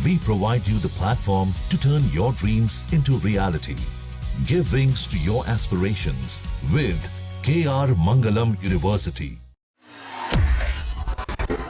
We provide you the platform to turn your dreams into reality. Give wings to your aspirations with KR Mangalam University.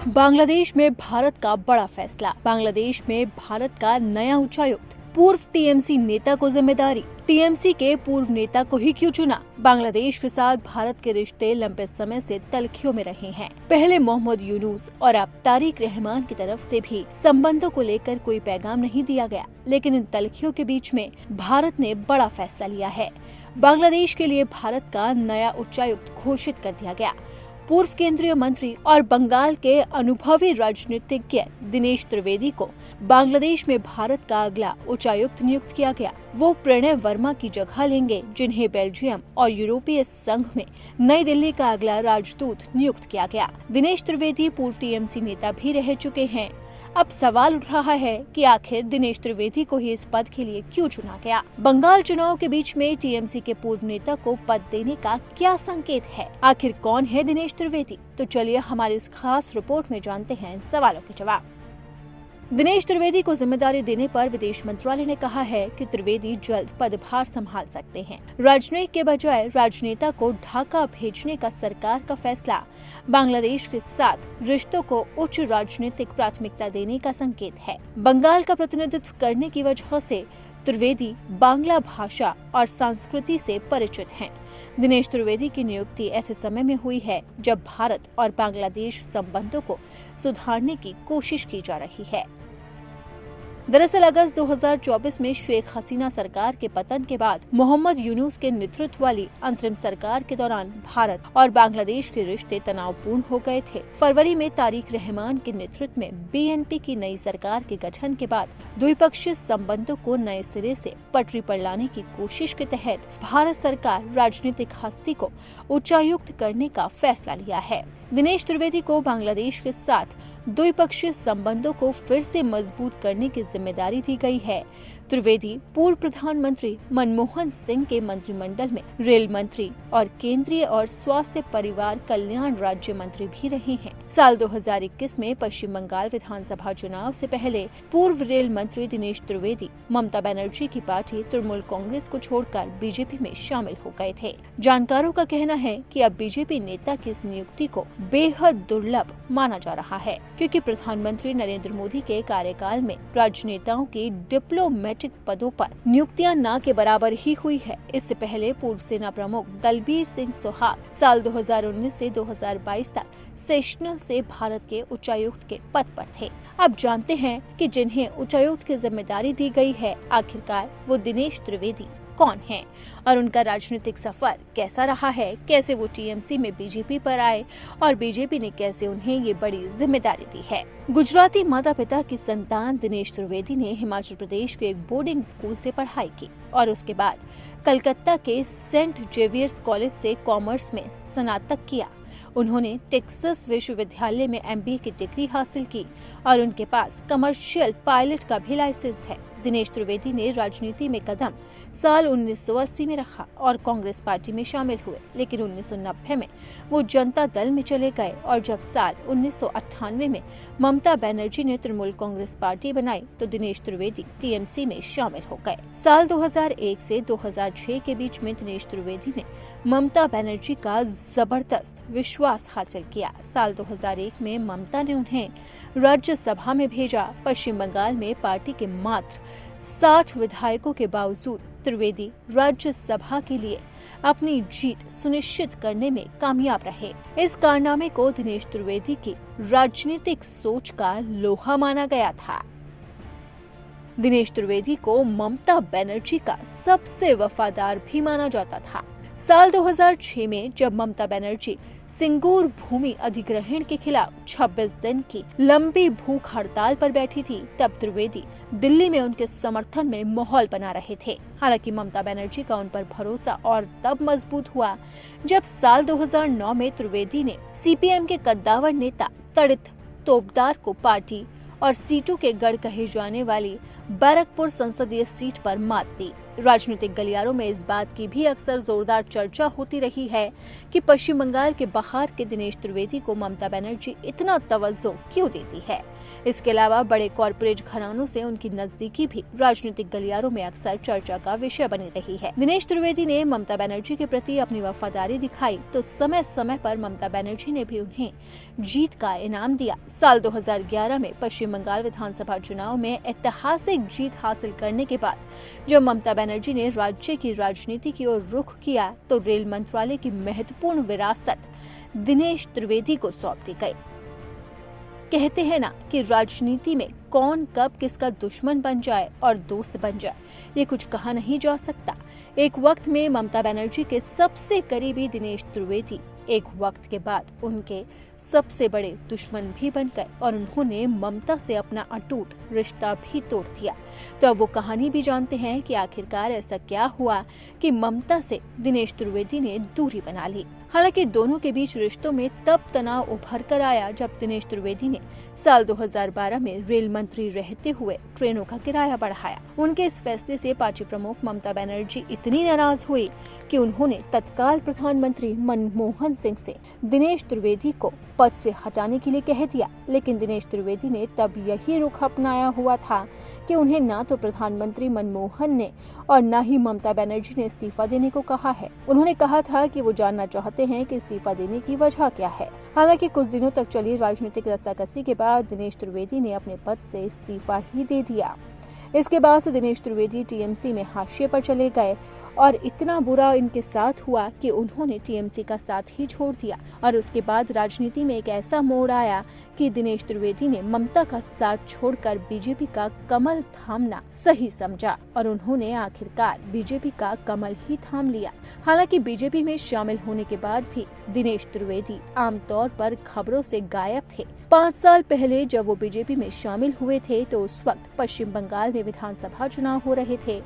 Bangladesh में भारत का बड़ा फैसला। बांग्लादेश में भारत का नया उच्चायुक्त। पूर्व टीएमसी नेता को जिम्मेदारी। टीएमसी के पूर्व नेता को ही क्यों चुना? बांग्लादेश के साथ भारत के रिश्ते लंबे समय से तल्खियों में रहे हैं। पहले मोहम्मद यूनुस और अब तारिक रहमान की तरफ से भी संबंधों को लेकर कोई पैगाम नहीं दिया गया, लेकिन इन तल्खियों के बीच में भारत ने बड़ा फैसला लिया है। बांग्लादेश के लिए भारत का नया उच्चायुक्त घोषित कर दिया गया। पूर्व केंद्रीय मंत्री और बंगाल के अनुभवी राजनीतिज्ञ दिनेश त्रिवेदी को बांग्लादेश में भारत का अगला उच्चायुक्त नियुक्त किया गया। वो प्रणय वर्मा की जगह लेंगे, जिन्हें बेल्जियम और यूरोपीय संघ में नई दिल्ली का अगला राजदूत नियुक्त किया गया। दिनेश त्रिवेदी पूर्व टीएमसी नेता भी रह चुके हैं। अब सवाल उठ रहा है कि आखिर दिनेश त्रिवेदी को ही इस पद के लिए क्यों चुना गया? बंगाल चुनाव के बीच में टीएमसी के पूर्व नेता को पद देने का क्या संकेत है? आखिर कौन है दिनेश त्रिवेदी? तो चलिए हमारी इस खास रिपोर्ट में जानते हैं इन सवालों के जवाब। दिनेश त्रिवेदी को जिम्मेदारी देने पर विदेश मंत्रालय ने कहा है कि त्रिवेदी जल्द पदभार संभाल सकते हैं। राजनयिक के बजाय राजनेता को ढाका भेजने का सरकार का फैसला बांग्लादेश के साथ रिश्तों को उच्च राजनीतिक प्राथमिकता देने का संकेत है। बंगाल का प्रतिनिधित्व करने की वजह से त्रिवेदी बांग्ला भाषा और संस्कृति से परिचित हैं। दिनेश त्रिवेदी की नियुक्ति ऐसे समय में हुई है जब भारत और बांग्लादेश संबंधों को सुधारने की कोशिश की जा रही है। दरअसल अगस्त 2024 में शेख हसीना सरकार के पतन के बाद मोहम्मद यूनुस के नेतृत्व वाली अंतरिम सरकार के दौरान भारत और बांग्लादेश के रिश्ते तनावपूर्ण हो गए थे। फरवरी में तारिक रहमान के नेतृत्व में बीएनपी की नई सरकार के गठन के बाद द्विपक्षीय संबंधों को नए सिरे से पटरी पर लाने की कोशिश के तहत भारत सरकार राजनीतिक हस्ती को उच्चायुक्त करने का फैसला लिया है। दिनेश त्रिवेदी को बांग्लादेश के साथ द्विपक्षीय संबंधों को फिर से मजबूत करने की जिम्मेदारी दी गई है। त्रिवेदी पूर्व प्रधानमंत्री मनमोहन सिंह के मंत्रिमंडल में रेल मंत्री और केंद्रीय और स्वास्थ्य परिवार कल्याण राज्य मंत्री भी रहे हैं। साल 2021 में पश्चिम बंगाल विधानसभा चुनाव से पहले पूर्व रेल मंत्री दिनेश त्रिवेदी ममता बनर्जी की पार्टी तृणमूल कांग्रेस को छोड़कर बीजेपी में शामिल हो गए थे। जानकारों का कहना है कि अब बीजेपी नेता की इस नियुक्ति को बेहद दुर्लभ माना जा रहा है, क्योंकि प्रधानमंत्री नरेंद्र मोदी के कार्यकाल में राजनेताओं की डिप्लोमेटिक पदों पर नियुक्तियां न के बराबर ही हुई है। इससे पहले पूर्व सेना प्रमुख दलबीर सिंह सुहाग साल 2019 से 2022 तक सेशनल से भारत के उच्चायुक्त के पद पर थे। अब जानते हैं कि जिन्हें उच्चायुक्त की जिम्मेदारी दी गई है, आखिरकार वो दिनेश त्रिवेदी कौन हैं और उनका राजनीतिक सफर कैसा रहा है, कैसे वो टीएमसी में बीजेपी पर आए और बीजेपी ने कैसे उन्हें ये बड़ी जिम्मेदारी दी है। गुजराती माता पिता की संतान दिनेश त्रिवेदी ने हिमाचल प्रदेश के एक बोर्डिंग स्कूल से पढ़ाई की और उसके बाद कलकत्ता के सेंट जेवियर्स कॉलेज से कॉमर्स में स्नातक किया। उन्होंने टेक्सास विश्वविद्यालय में एमबीए की डिग्री हासिल की और उनके पास कमर्शियल पायलट का भी लाइसेंस है। दिनेश त्रिवेदी ने राजनीति में कदम साल 1980 में रखा और कांग्रेस पार्टी में शामिल हुए, लेकिन 1990 में वो जनता दल में चले गए और जब साल 1998 में ममता बनर्जी ने तृणमूल कांग्रेस पार्टी बनाई तो दिनेश त्रिवेदी टीएमसी में शामिल हो गए। साल 2001 से 2006 के बीच में दिनेश त्रिवेदी ने ममता बनर्जी का जबरदस्त विश्वास हासिल किया। साल 2001 में ममता ने उन्हें राज्यसभा में भेजा। पश्चिम बंगाल में पार्टी के मात्र 60 विधायकों के बावजूद त्रिवेदी राज्यसभा के लिए अपनी जीत सुनिश्चित करने में कामयाब रहे। इस कारनामे को दिनेश त्रिवेदी की राजनीतिक सोच का लोहा माना गया था। दिनेश त्रिवेदी को ममता बनर्जी का सबसे वफादार भी माना जाता था। साल 2006 में जब ममता बनर्जी सिंगूर भूमि अधिग्रहण के खिलाफ 26 दिन की लंबी भूख हड़ताल पर बैठी थी, तब त्रिवेदी दिल्ली में उनके समर्थन में माहौल बना रहे थे। हालांकि ममता बनर्जी का उन पर भरोसा और तब मजबूत हुआ जब साल 2009 में त्रिवेदी ने सीपीएम के कद्दावर नेता तड़ित तोपदार को पार्टी और सीटों के गढ़ कहे जाने वाली बैरकपुर संसदीय सीट पर मात दी। राजनीतिक गलियारों में इस बात की भी अक्सर जोरदार चर्चा होती रही है कि पश्चिम बंगाल के बाहर के दिनेश त्रिवेदी को ममता बनर्जी इतना तवज्जो क्यों देती है। इसके अलावा बड़े कॉर्पोरेट घरानों से उनकी नजदीकी भी राजनीतिक गलियारों में अक्सर चर्चा का विषय बनी रही है। दिनेश त्रिवेदी ने ममता बनर्जी के प्रति अपनी वफादारी दिखाई तो समय समय पर ममता बनर्जी ने भी उन्हें जीत का इनाम दिया। साल 2011 में पश्चिम बंगाल विधानसभा चुनाव में ऐतिहासिक जीत हासिल करने के बाद जब ममता बनर्जी ने राज्य की राजनीति की ओर रुख किया तो रेल मंत्रालय की महत्वपूर्ण विरासत दिनेश त्रिवेदी को सौंप दी गई। कहते हैं ना कि राजनीति में कौन कब किसका दुश्मन बन जाए और दोस्त बन जाए, ये कुछ कहा नहीं जा सकता। एक वक्त में ममता बनर्जी के सबसे करीबी दिनेश त्रिवेदी एक वक्त के बाद उनके सबसे बड़े दुश्मन भी बन गए और उन्होंने ममता से अपना अटूट रिश्ता भी तोड़ दिया। तो अब वो कहानी भी जानते हैं कि आखिरकार ऐसा क्या हुआ कि ममता से दिनेश त्रिवेदी ने दूरी बना ली। हालांकि दोनों के बीच रिश्तों में तब तनाव उभर कर आया जब दिनेश त्रिवेदी ने साल 2012 में रेल मंत्री रहते हुए ट्रेनों का किराया बढ़ाया। उनके इस फैसले से पार्टी प्रमुख ममता बनर्जी इतनी नाराज हुई कि उन्होंने तत्काल प्रधानमंत्री मनमोहन सिंह से दिनेश त्रिवेदी को पद से हटाने के लिए कह दिया। लेकिन दिनेश त्रिवेदी ने तब यही रुख अपनाया हुआ था कि उन्हें ना तो प्रधानमंत्री मनमोहन ने और न ही ममता बनर्जी ने इस्तीफा देने को कहा है। उन्होंने कहा था कि वो जानना चाहते हैं कि इस्तीफा देने की वजह क्या है। हालांकि कुछ दिनों तक चली राजनीतिक रस्साकसी के बाद दिनेश त्रिवेदी ने अपने पद से इस्तीफा ही दे दिया। इसके बाद से दिनेश त्रिवेदी टीएमसी में हाशिए पर चले गए और इतना बुरा इनके साथ हुआ कि उन्होंने टीएमसी का साथ ही छोड़ दिया। और उसके बाद राजनीति में एक ऐसा मोड़ आया कि दिनेश त्रिवेदी ने ममता का साथ छोड़कर बीजेपी का कमल थामना सही समझा और उन्होंने आखिरकार बीजेपी का कमल ही थाम लिया। हालांकि बीजेपी में शामिल होने के बाद भी दिनेश त्रिवेदी आमतौर पर खबरों से गायब थे। 5 साल पहले जब वो बीजेपी में शामिल हुए थे तो उस वक्त पश्चिम बंगाल में विधानसभा चुनाव हो रहे थे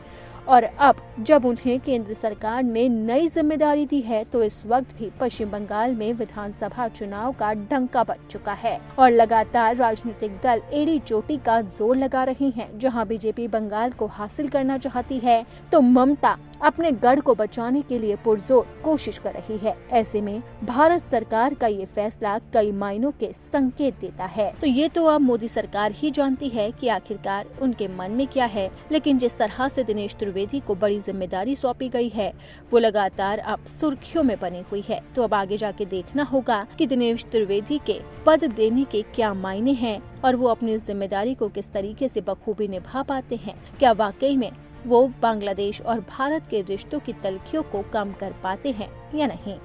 और अब जब उन्हें केंद्र सरकार ने नई जिम्मेदारी दी है तो इस वक्त भी पश्चिम बंगाल में विधानसभा चुनाव का डंका बज चुका है और लगातार राजनीतिक दल एड़ी चोटी का जोर लगा रही हैं। जहां बीजेपी बंगाल को हासिल करना चाहती है तो ममता अपने गढ़ को बचाने के लिए पुरजोर कोशिश कर रही है। ऐसे में भारत सरकार का ये फैसला कई मायनों के संकेत देता है। तो ये तो अब मोदी सरकार ही जानती है कि आखिरकार उनके मन में क्या है। लेकिन जिस तरह से दिनेश त्रिवेदी को बड़ी जिम्मेदारी सौंपी गई है वो लगातार अब सुर्खियों में बनी हुई है। तो अब आगे जाके देखना होगा कि दिनेश त्रिवेदी के पद देने के क्या मायने हैं और वो अपनी जिम्मेदारी को किस तरीके से बखूबी निभा पाते हैं। क्या वाकई में वो बांग्लादेश और भारत के रिश्तों की तल्खियों को कम कर पाते हैं या नहीं।